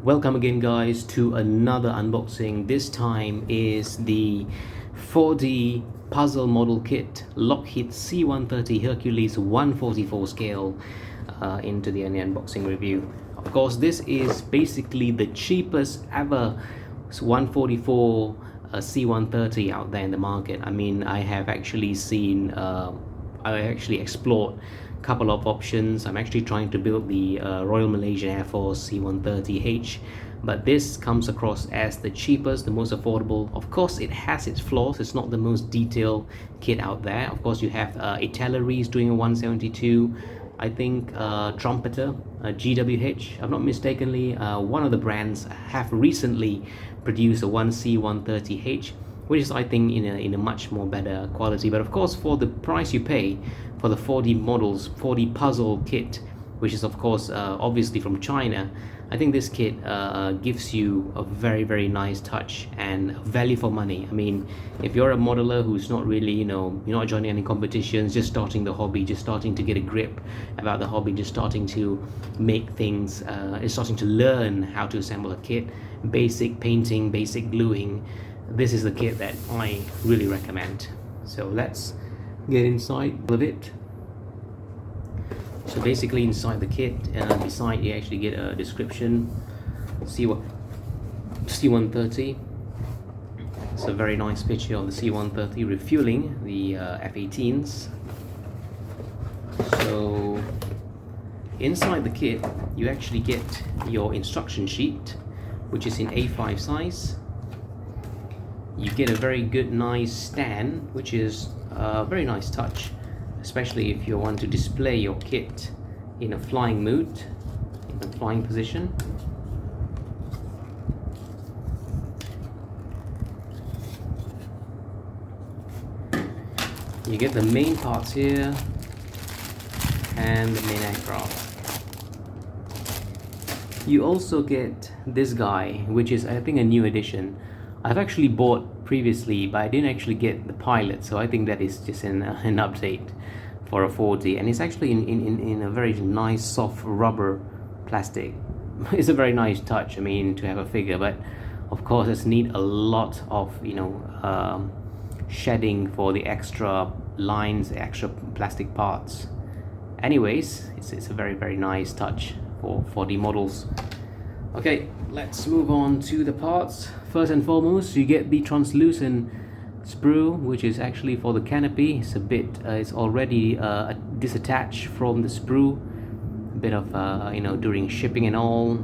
Welcome again guys to another unboxing. This time is the 4D puzzle model kit Lockheed C-130 Hercules 144 scale into the unboxing review. Of course, this is basically the cheapest ever 144 C-130 out there in the market. I mean, I have actually seen I actually explored a couple of options. I'm actually trying to build the Royal Malaysian Air Force C-130H, but this comes across as the cheapest, the most affordable. Of course, it has its flaws. It's not the most detailed kit out there. Of course, you have Italeries doing a 172. I think Trumpeter, GWH, if not mistakenly, one of the brands have recently produced a 1C-130H, which is, I think, in a much more better quality. But of course, for the price you pay for the 4D models, 4D puzzle kit, which is of course obviously from China, I think this kit gives you a very nice touch and value for money. I mean, if you're a modeler who's not really, you're not joining any competitions, just starting the hobby, just starting to get a grip about the hobby, just starting to make things, starting to learn how to assemble a kit, basic painting, basic gluing, this is the kit that I really recommend. So let's get inside of it. So basically inside the kit, beside you actually get a description. C-130. It's a very nice picture of the C-130 refueling the F-18s. So inside the kit you actually get your instruction sheet, which is in A5 size. You get a very good nice stand, which is a very nice touch, especially if you want to display your kit in a flying mood, in a flying position. You get the main parts here and the main aircraft. You also get this guy, which is, I think, a new addition. I've actually bought previously, but I didn't actually get the pilot, so I think that is just an update for a 4D, and it's actually in a very nice soft rubber plastic. It's a very nice touch, I mean, to have a figure, but of course it's need a lot of shedding for the extra lines, the extra plastic parts. Anyways, it's a very nice touch for 4D models. Okay, let's move on to the parts. First and foremost, you get the translucent sprue, which is actually for the canopy. It's a bit, it's already disattached from the sprue. A bit of, during shipping and all.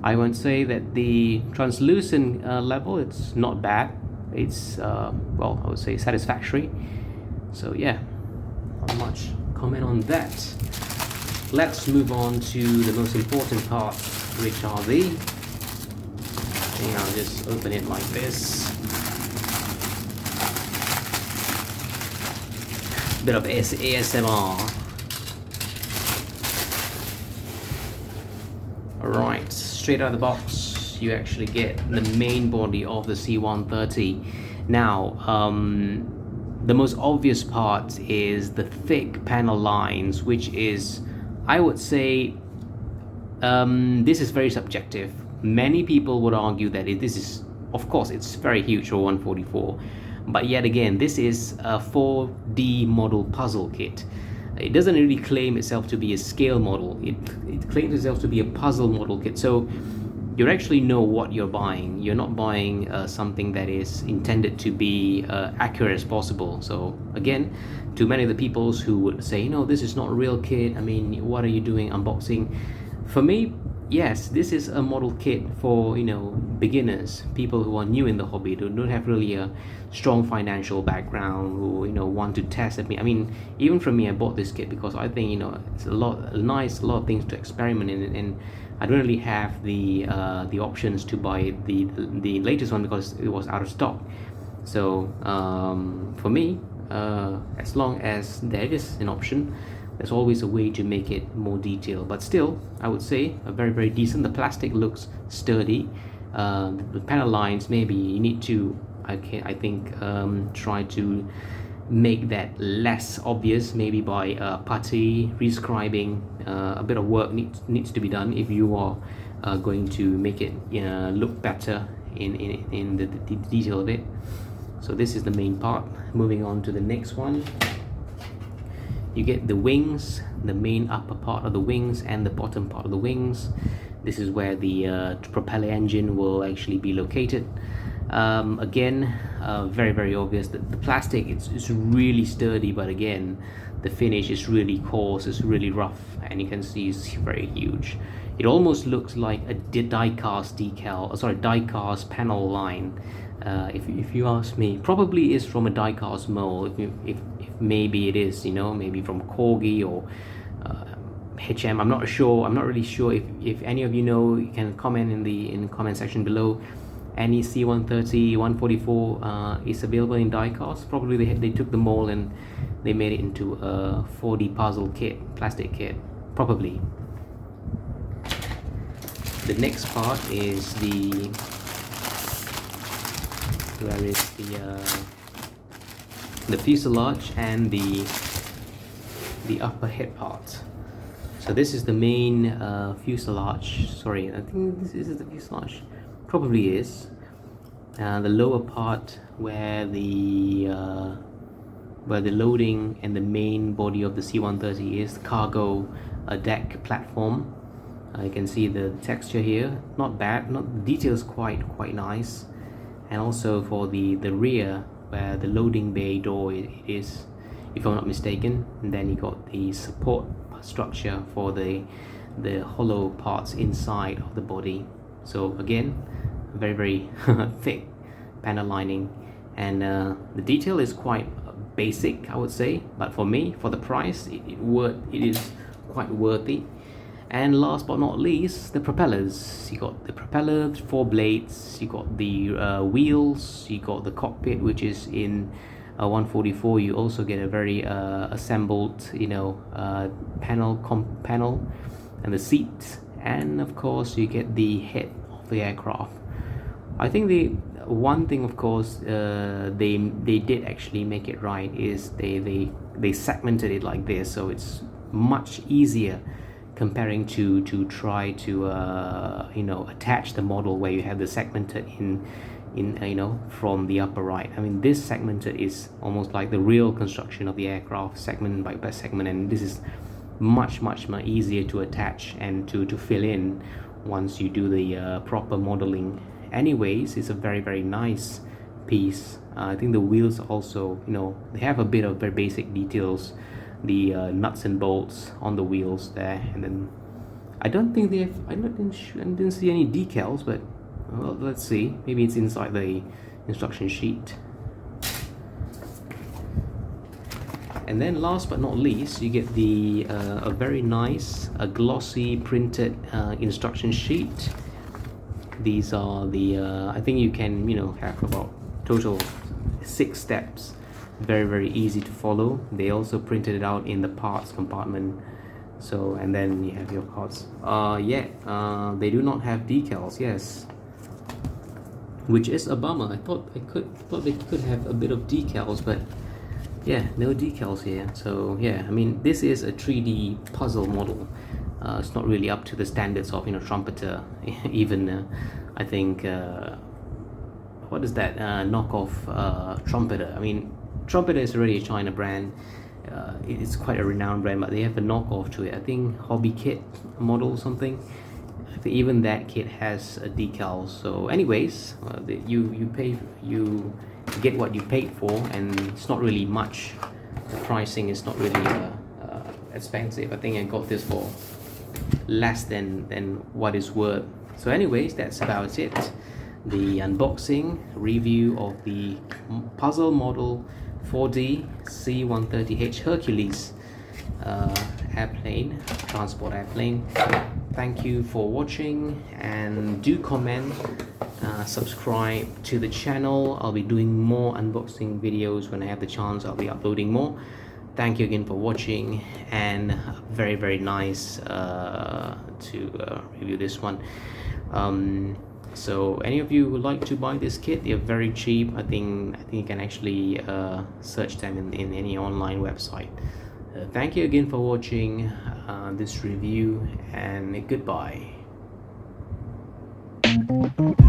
I won't say that the translucent level, it's not bad. It's, well, I would say satisfactory. So yeah, not much comment on that. Let's move on to the most important part, which are the, I'll just open it like this. Bit of ASMR. Alright, straight out of the box, you actually get the main body of the C-130. Now, the most obvious part is the thick panel lines, which is, I would say, this is very subjective. Many people would argue that this is, of course, it's very huge for 144, but yet again, this is a 4D model puzzle kit. It doesn't really claim itself to be a scale model. It claims itself to be a puzzle model kit. So you actually know what you're buying. You're not buying something that is intended to be accurate as possible. So again, to many of the people who would say, no, this is not a real kit, I mean, what are you doing unboxing? For me, yes, this is a model kit for, beginners, people who are new in the hobby, who don't have really a strong financial background, who, want to test at me. I mean, even for me, I bought this kit because I think, it's a lot of things to experiment in, and I don't really have the options to buy the latest one because it was out of stock. So for me, as long as there is an option, there's always a way to make it more detailed. But still, I would say a very decent. The plastic looks sturdy. The panel lines, maybe you need to, I think, try to make that less obvious, maybe by putty, rescribing. A bit of work needs to be done if you are going to make it look better in the detail of it. So this is the main part. Moving on to the next one, you get the wings, the main upper part of the wings and the bottom part of the wings. This is where the propeller engine will actually be located. Again, very obvious that the plastic is really sturdy, but again, the finish is really coarse, it's really rough, and you can see it's very huge. It almost looks like a die-cast die-cast panel line. If you ask me, probably is from a die-cast mold. If maybe it is, maybe from Corgi or HM. I'm not really sure. If any of you know, you can comment in the comment section below. Any C-130 144 is available in die-cast. Probably they took the mold and they made it into a 4D puzzle kit, plastic kit, probably. The next part is the fuselage and the upper head part. So this is the main fuselage. Sorry, I think this is the fuselage. Probably is. The lower part where the loading and the main body of the C-130 is, cargo deck platform. You can see the texture here, not bad, the details quite nice. And also for the rear where the loading bay door is, if I'm not mistaken. And then you got the support structure for the hollow parts inside of the body. So again, very thick panel lining, and the detail is quite basic, I would say, but for me, for the price, it is quite worthy. And last but not least, the propellers. You got the propeller, 4 blades, you got the wheels, you got the cockpit, which is in 144. You also get a very assembled panel and the seat, and of course you get the head of the aircraft. I think the one thing, of course, they did actually make it right is they segmented it like this, so it's much easier comparing to try to attach the model where you have the segmented in from the upper right. I mean, this segmented is almost like the real construction of the aircraft, segment by segment, and this is much more easier to attach and to fill in once you do the proper modeling. Anyways, it's a very nice piece. I think the wheels also, they have a bit of very basic details, the nuts and bolts on the wheels there, and then I don't think they have, I didn't see any decals, but well, let's see, maybe it's inside the instruction sheet. And then last but not least, you get the a very nice glossy printed instruction sheet. These are the I think you can have about total 6 steps, very easy to follow. They also printed it out in the parts compartment. So, and then you have your parts. They do not have decals, yes, which is a bummer. I thought they could have a bit of decals, but yeah, no decals here. So yeah, I mean, this is a 3D puzzle model. It's not really up to the standards of Trumpeter. Even I think what is that knockoff Trumpeter? I mean, Trumpeter is already a China brand. It's quite a renowned brand, but they have a knockoff to it. I think Hobby Kit model or something. I think even that kit has a decal. So anyways, you get what you paid for, and it's not really much. The pricing is not really expensive. I think I got this for less than what is worth. So anyways, that's about it. The unboxing review of the puzzle model 4D C-130 Hercules airplane, transport airplane. Thank you for watching, and do comment, subscribe to the channel. I'll be doing more unboxing videos when I have the chance. I'll be uploading more. Thank you again for watching, and very nice to review this one. So any of you would like to buy this kit, they're very cheap. I think you can actually search them in any online website. Thank you again for watching this review, and goodbye. you.